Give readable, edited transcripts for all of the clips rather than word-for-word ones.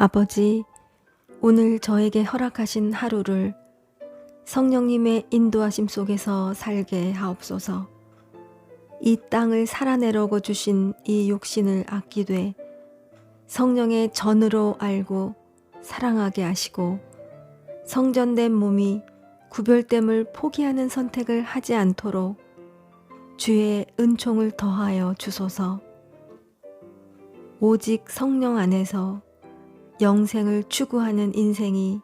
아버지, 오늘 저에게 허락하신 하루를 성령님의 인도하심 속에서 살게 하옵소서. 이 땅을 살아내려고 주신 이 육신을 아끼되 성령의 전으로 알고 사랑하게 하시고 성전된 몸이 구별됨을 포기하는 선택을 하지 않도록 주의 은총을 더하여 주소서. 오직 성령 안에서 영생을 추구하는 인생이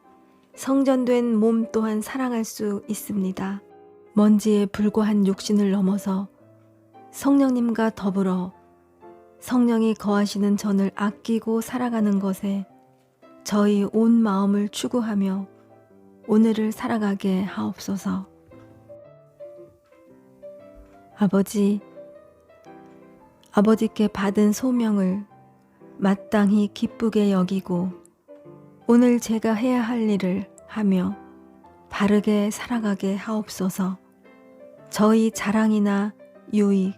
성전된 몸 또한 사랑할 수 있습니다. 먼지에 불과한 육신을 넘어서 성령님과 더불어 성령이 거하시는 전을 아끼고 살아가는 것에 저희 온 마음을 추구하며 오늘을 살아가게 하옵소서. 아버지께 받은 소명을 마땅히 기쁘게 여기고 오늘 제가 해야 할 일을 하며 바르게 살아가게 하옵소서. 저희 자랑이나 유익,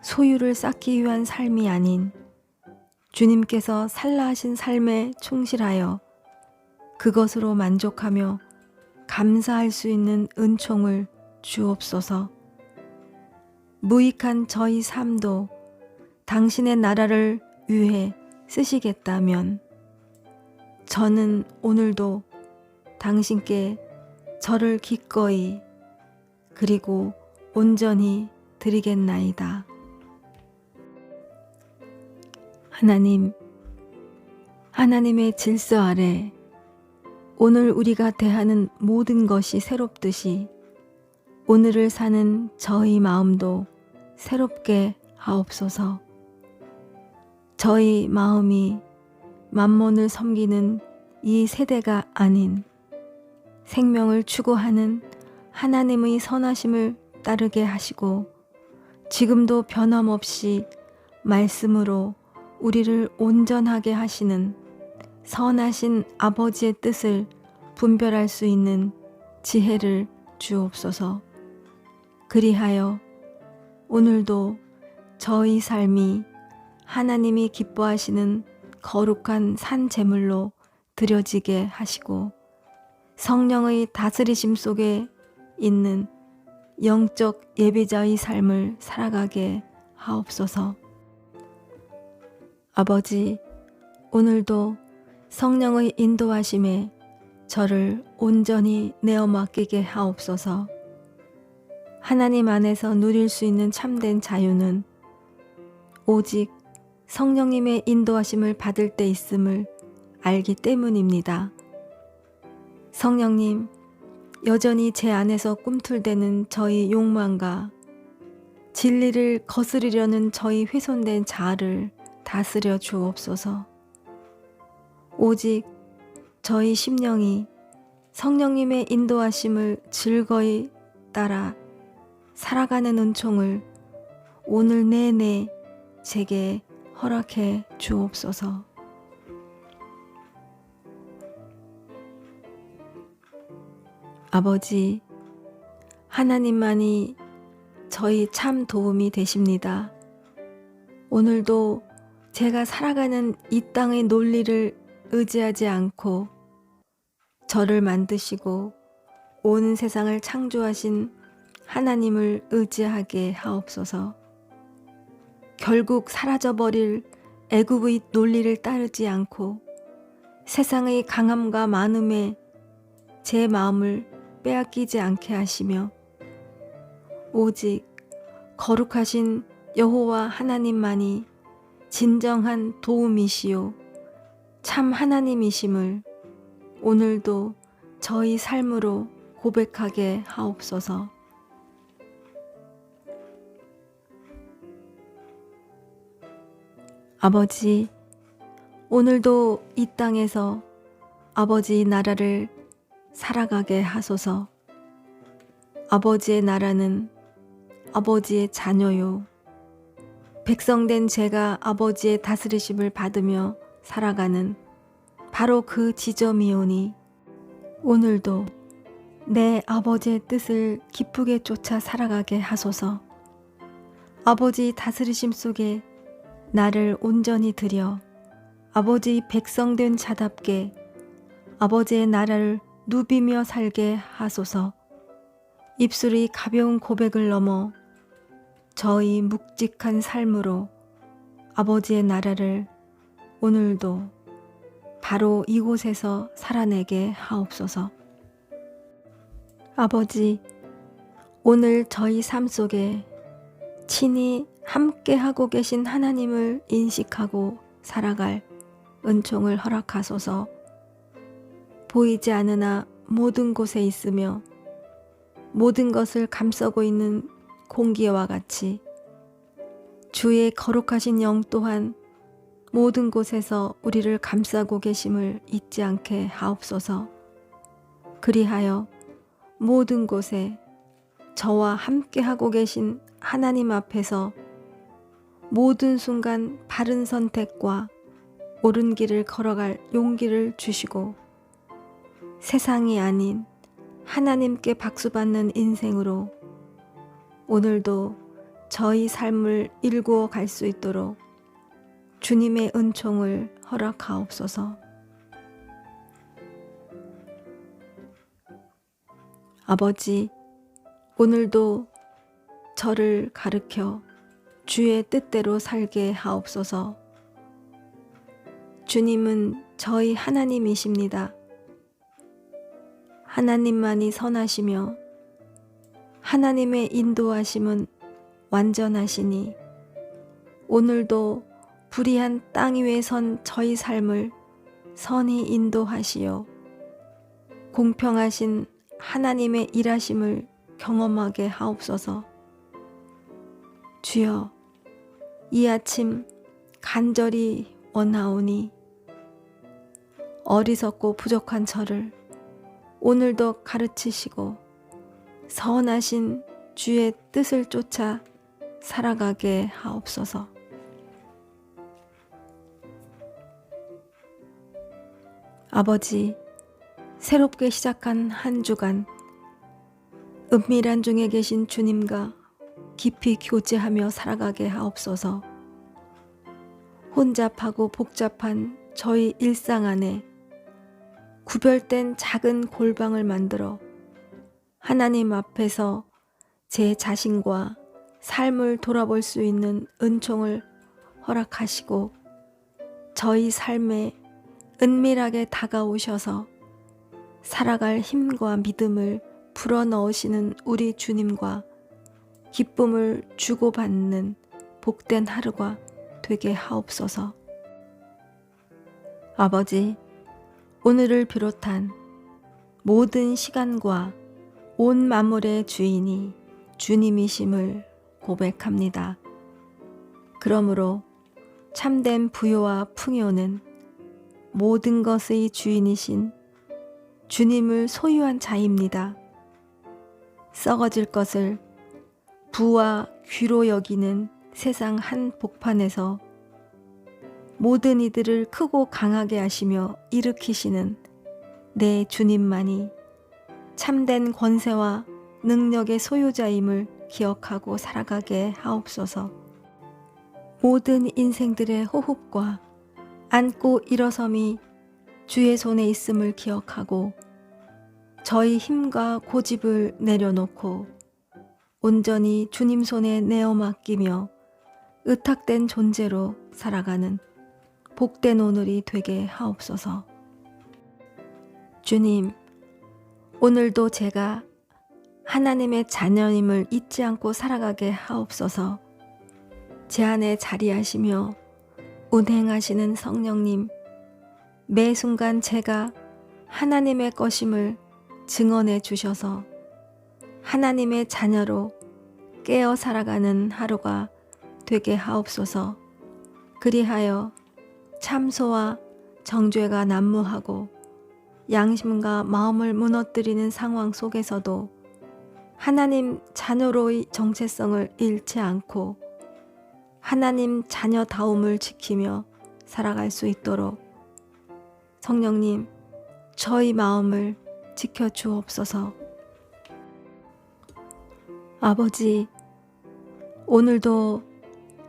소유를 쌓기 위한 삶이 아닌 주님께서 살라 하신 삶에 충실하여 그것으로 만족하며 감사할 수 있는 은총을 주옵소서. 무익한 저희 삶도 당신의 나라를 위해 쓰시겠다면 저는 오늘도 당신께 저를 기꺼이 그리고 온전히 드리겠나이다. 하나님의 질서 아래 오늘 우리가 대하는 모든 것이 새롭듯이 오늘을 사는 저희 마음도 새롭게 하옵소서. 저희 마음이 만몬을 섬기는 이 세대가 아닌 생명을 추구하는 하나님의 선하심을 따르게 하시고 지금도 변함없이 말씀으로 우리를 온전하게 하시는 선하신 아버지의 뜻을 분별할 수 있는 지혜를 주옵소서. 그리하여 오늘도 저희 삶이 하나님이 기뻐하시는 거룩한 산 제물로 드려지게 하시고 성령의 다스리심 속에 있는 영적 예배자의 삶을 살아가게 하옵소서. 아버지, 오늘도 성령의 인도하심에 저를 온전히 내어 맡기게 하옵소서. 하나님 안에서 누릴 수 있는 참된 자유는 오직 성령님의 인도하심을 받을 때 있음을 알기 때문입니다. 성령님, 여전히 제 안에서 꿈틀대는 저희 욕망과 진리를 거스르려는 저희 훼손된 자아를 다스려 주옵소서. 오직 저희 심령이 성령님의 인도하심을 즐거이 따라 살아가는 은총을 오늘 내내 제게 허락해 주옵소서. 아버지, 하나님만이 저희 참 도움이 되십니다. 오늘도 제가 살아가는 이 땅의 논리를 의지하지 않고 저를 만드시고 온 세상을 창조하신 하나님을 의지하게 하옵소서. 결국 사라져버릴 애굽의 논리를 따르지 않고 세상의 강함과 많음에 제 마음을 빼앗기지 않게 하시며 오직 거룩하신 여호와 하나님만이 진정한 도움이시요 참 하나님이심을 오늘도 저희 삶으로 고백하게 하옵소서. 아버지, 오늘도 이 땅에서 아버지의 나라를 살아가게 하소서. 아버지의 나라는 아버지의 자녀요. 백성된 제가 아버지의 다스리심을 받으며 살아가는 바로 그 지점이오니 오늘도 내 아버지의 뜻을 기쁘게 쫓아 살아가게 하소서. 아버지 다스리심 속에 나를 온전히 드려 아버지 백성된 자답게 아버지의 나라를 누비며 살게 하소서. 입술이 가벼운 고백을 넘어 저희 묵직한 삶으로 아버지의 나라를 오늘도 바로 이곳에서 살아내게 하옵소서. 아버지, 오늘 저희 삶 속에 친히 함께 하고 계신 하나님을 인식하고 살아갈 은총을 허락하소서. 보이지 않으나 모든 곳에 있으며 모든 것을 감싸고 있는 공기와 같이 주의 거룩하신 영 또한 모든 곳에서 우리를 감싸고 계심을 잊지 않게 하옵소서. 그리하여 모든 곳에 저와 함께 하고 계신 하나님 앞에서 모든 순간 바른 선택과 옳은 길을 걸어갈 용기를 주시고 세상이 아닌 하나님께 박수받는 인생으로 오늘도 저희 삶을 일구어 갈 수 있도록 주님의 은총을 허락하옵소서. 아버지, 오늘도 저를 가르쳐 주의 뜻대로 살게 하옵소서. 주님은 저희 하나님이십니다. 하나님만이 선하시며 하나님의 인도하심은 완전하시니 오늘도 불의한 땅 위에 선 저희 삶을 선히 인도하시어 공평하신 하나님의 일하심을 경험하게 하옵소서. 주여, 이 아침 간절히 원하오니 어리석고 부족한 저를 오늘도 가르치시고 선하신 주의 뜻을 쫓아 살아가게 하옵소서. 아버지, 새롭게 시작한 한 주간 은밀한 중에 계신 주님과 깊이 교제하며 살아가게 하옵소서. 혼잡하고 복잡한 저희 일상 안에 구별된 작은 골방을 만들어 하나님 앞에서 제 자신과 삶을 돌아볼 수 있는 은총을 허락하시고 저희 삶에 은밀하게 다가오셔서 살아갈 힘과 믿음을 불어넣으시는 우리 주님과 기쁨을 주고받는 복된 하루가 되게 하옵소서. 아버지, 오늘을 비롯한 모든 시간과 온 만물의 주인이 주님이심을 고백합니다. 그러므로 참된 부요와 풍요는 모든 것의 주인이신 주님을 소유한 자입니다. 썩어질 것을 부와 귀로 여기는 세상 한 복판에서 모든 이들을 크고 강하게 하시며 일으키시는 내 주님만이 참된 권세와 능력의 소유자임을 기억하고 살아가게 하옵소서. 모든 인생들의 호흡과 앉고 일어섬이 주의 손에 있음을 기억하고 저희 힘과 고집을 내려놓고 온전히 주님 손에 내어 맡기며 의탁된 존재로 살아가는 복된 오늘이 되게 하옵소서. 주님, 오늘도 제가 하나님의 자녀임을 잊지 않고 살아가게 하옵소서. 제 안에 자리하시며 운행하시는 성령님, 매 순간 제가 하나님의 것임을 증언해 주셔서 하나님의 자녀로 깨어 살아가는 하루가 되게 하옵소서. 그리하여 참소와 정죄가 난무하고 양심과 마음을 무너뜨리는 상황 속에서도 하나님 자녀로의 정체성을 잃지 않고 하나님 자녀다움을 지키며 살아갈 수 있도록 성령님, 저희 마음을 지켜주옵소서. 아버지, 오늘도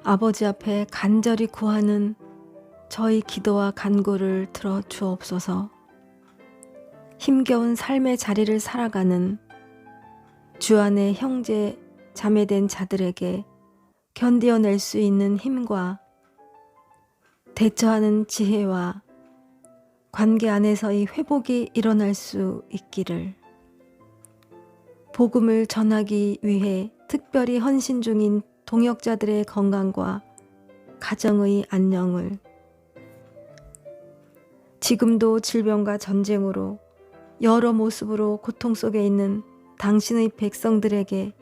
아버지 앞에 간절히 구하는 저희 기도와 간구를 들어 주옵소서. 힘겨운 삶의 자리를 살아가는 주 안의 형제 자매된 자들에게 견디어낼 수 있는 힘과 대처하는 지혜와 관계 안에서의 회복이 일어날 수 있기를, 복음을 전하기 위해 특별히 헌신 중인 동역자들의 건강과 가정의 안녕을, 지금도 질병과 전쟁으로 여러 모습으로 고통 속에 있는 당신의 백성들에게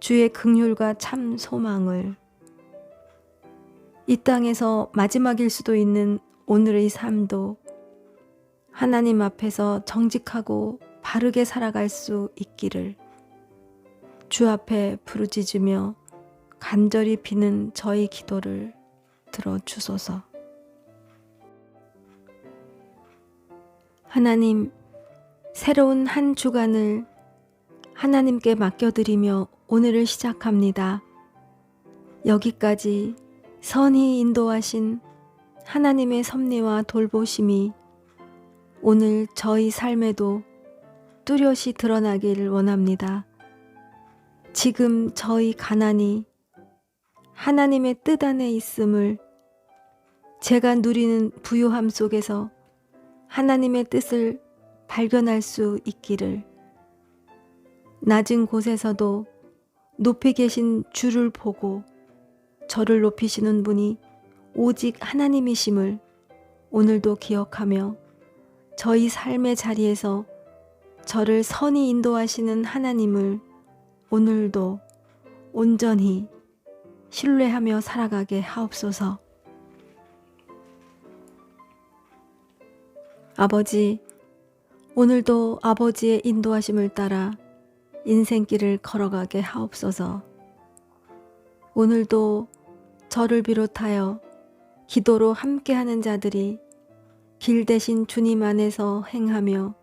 주의 긍휼과 참 소망을, 이 땅에서 마지막일 수도 있는 오늘의 삶도 하나님 앞에서 정직하고 바르게 살아갈 수 있기를 주 앞에 부르짖으며 간절히 비는 저희 기도를 들어주소서. 하나님, 새로운 한 주간을 하나님께 맡겨드리며 오늘을 시작합니다. 여기까지 선히 인도하신 하나님의 섭리와 돌보심이 오늘 저희 삶에도 뚜렷이 드러나기를 원합니다. 지금 저희 가난이 하나님의 뜻 안에 있음을, 제가 누리는 부요함 속에서 하나님의 뜻을 발견할 수 있기를, 낮은 곳에서도 높이 계신 주를 보고 저를 높이시는 분이 오직 하나님이심을 오늘도 기억하며 저희 삶의 자리에서 저를 선히 인도하시는 하나님을 오늘도 온전히 신뢰하며 살아가게 하옵소서. 아버지, 오늘도 아버지의 인도하심을 따라 인생길을 걸어가게 하옵소서. 오늘도 저를 비롯하여 기도로 함께하는 자들이 길 대신 주님 안에서 행하며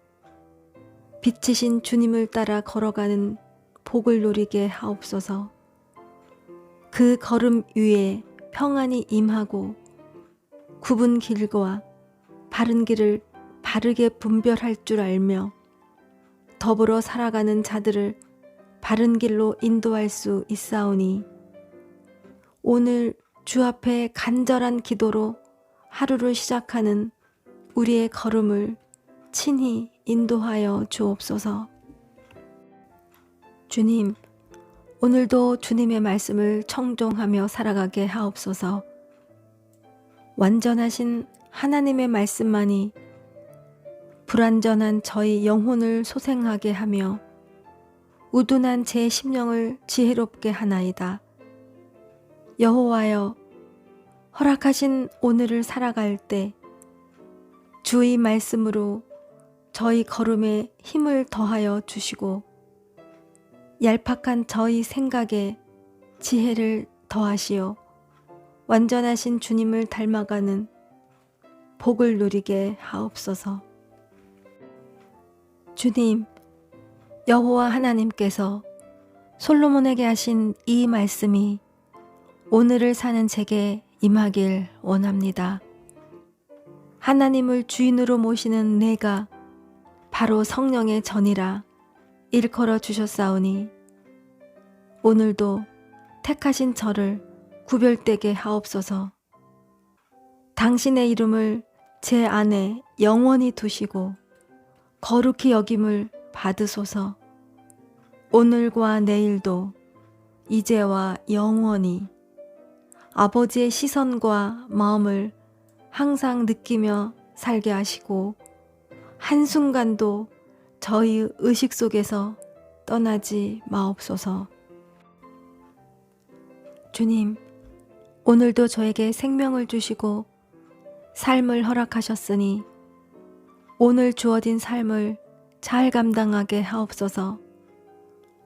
빛이신 주님을 따라 걸어가는 복을 누리게 하옵소서. 그 걸음 위에 평안이 임하고 굽은 길과 바른 길을 바르게 분별할 줄 알며 더불어 살아가는 자들을 바른 길로 인도할 수 있사오니, 오늘 주 앞에 간절한 기도로 하루를 시작하는 우리의 걸음을 친히 인도하여 주옵소서. 주님, 오늘도 주님의 말씀을 청종하며 살아가게 하옵소서. 완전하신 하나님의 말씀만이 불완전한 저희 영혼을 소생하게 하며 우둔한 제 심령을 지혜롭게 하나이다. 여호와여, 허락하신 오늘을 살아갈 때 주의 말씀으로 저희 걸음에 힘을 더하여 주시고 얄팍한 저희 생각에 지혜를 더하시어 완전하신 주님을 닮아가는 복을 누리게 하옵소서. 주님, 여호와 하나님께서 솔로몬에게 하신 이 말씀이 오늘을 사는 제게 임하길 원합니다. 하나님을 주인으로 모시는 내가 바로 성령의 전이라 일컬어 주셨사오니, 오늘도 택하신 저를 구별되게 하옵소서. 당신의 이름을 제 안에 영원히 두시고 거룩히 여김을 받으소서. 오늘과 내일도 이제와 영원히 아버지의 시선과 마음을 항상 느끼며 살게 하시고 한순간도 저희 의식 속에서 떠나지 마옵소서. 주님, 오늘도 저에게 생명을 주시고 삶을 허락하셨으니 오늘 주어진 삶을 잘 감당하게 하옵소서.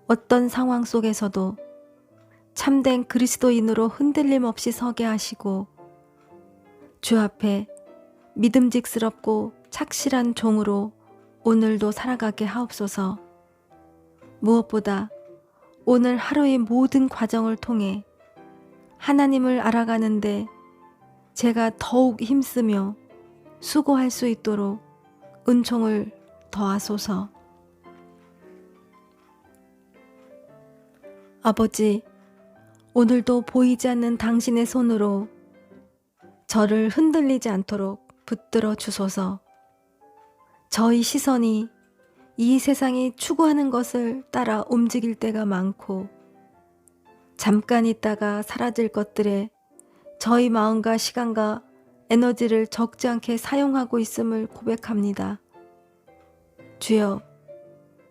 어떤 상황 속에서도 참된 그리스도인으로 흔들림 없이 서게 하시고 주 앞에 믿음직스럽고 착실한 종으로 오늘도 살아가게 하옵소서. 무엇보다 오늘 하루의 모든 과정을 통해 하나님을 알아가는데 제가 더욱 힘쓰며 수고할 수 있도록 은총을 더하소서. 아버지, 오늘도 보이지 않는 당신의 손으로 저를 흔들리지 않도록 붙들어 주소서. 저희 시선이 이 세상이 추구하는 것을 따라 움직일 때가 많고 잠깐 있다가 사라질 것들에 저희 마음과 시간과 에너지를 적지 않게 사용하고 있음을 고백합니다. 주여,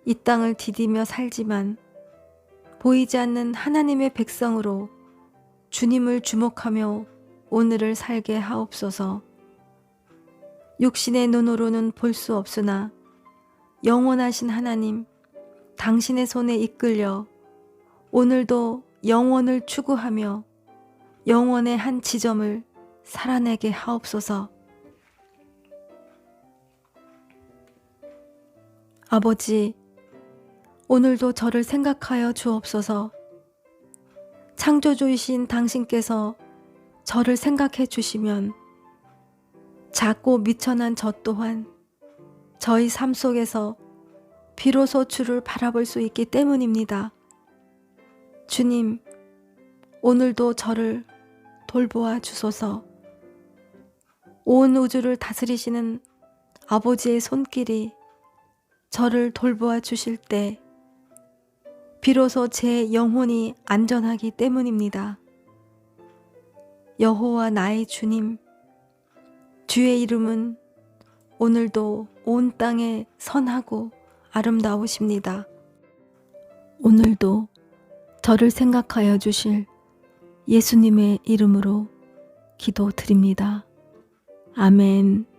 이 땅을 디디며 살지만 보이지 않는 하나님의 백성으로 주님을 주목하며 오늘을 살게 하옵소서. 육신의 눈으로는 볼 수 없으나 영원하신 하나님, 당신의 손에 이끌려 오늘도 영원을 추구하며 영원의 한 지점을 살아내게 하옵소서. 아버지, 오늘도 저를 생각하여 주옵소서. 창조주이신 당신께서 저를 생각해 주시면 작고 미천한 저 또한 저희 삶 속에서 비로소 주를 바라볼 수 있기 때문입니다. 주님, 오늘도 저를 돌보아 주소서. 온 우주를 다스리시는 아버지의 손길이 저를 돌보아 주실 때 비로소 제 영혼이 안전하기 때문입니다. 여호와 나의 주님, 주의 이름은 오늘도 온 땅에 선하고 아름다우십니다. 오늘도 저를 생각하여 주실 예수님의 이름으로 기도드립니다. 아멘.